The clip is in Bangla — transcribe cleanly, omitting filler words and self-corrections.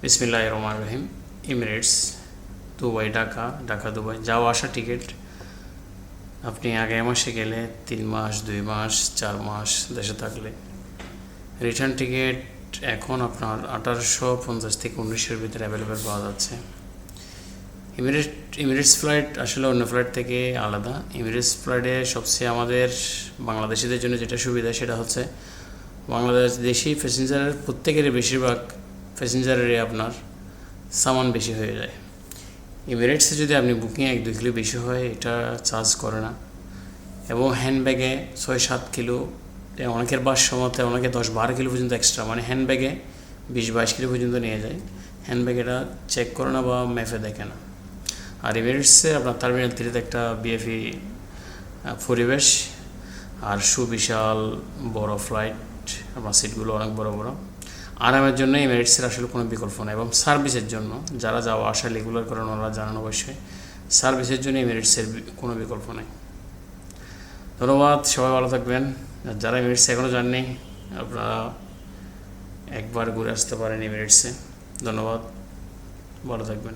বিসমিল্লাহির রহমানির রহিম। Emirates Dubai, Dhaka, Dhaka Dubai যাওয়া আসা টিকিট আপনি আগামী মাসে গেলে 3 মাস, 2 মাস, 4 মাস দেশে থাকলে রিটার্ন টিকিট এখন আপনার 1850 থেকে 1900-এর ভিতরে অ্যাভেলেবেল পাওয়া যাচ্ছে। এমিরেটস ফ্লাইট আসলে অন্য ফ্লাইট থেকে আলাদা। এমিরেটস ফ্লাইটে সবচেয়ে আমাদের বাংলাদেশিদের জন্য যেটা সুবিধা সেটা হচ্ছে বাংলাদেশি প্যাসেঞ্জারের প্রত্যেকেরই বেশিরভাগ প্যাসেঞ্জারেরই আপনার সামান বেশি হয়ে যায়। এমিরেটসে যদি আপনি বুকিং 1-2 কিলো বেশি হয় এটা চার্জ করে না, এবং হ্যান্ডব্যাগে 6-7 কিলো, অনেকের বাসমতে অনেকে 10-12 কিলো পর্যন্ত এক্সট্রা, মানে হ্যান্ডব্যাগে 20-22 কিলো পর্যন্ত নিয়ে যায়। হ্যান্ডব্যাগ এটা চেক করে না বা ম্যাপে দেখে না। আর এমিরেটসে আপনার টার্মিনাল 3-তে একটা বিএফি পরিবেশ আর সুবিশাল বড় ফ্লাইট, আপনার সিটগুলো অনেক বড় বড়। আরামের জন্য এমিরেটসের আসলে কোনো বিকল্প নেই, এবং সার্ভিসের জন্য যারা যাওয়া আসা রেগুলার করেন ওনারা জানান অবশ্যই, সার্ভিসের জন্য এমিরেটসের কোনো বিকল্প নেই। ধন্যবাদ, সবাই ভালো থাকবেন। যারা এমিরেটসে এখনও যাননি আপনারা একবার ঘুরে আসতে পারেন এমিরেটসে। ধন্যবাদ, ভালো থাকবেন।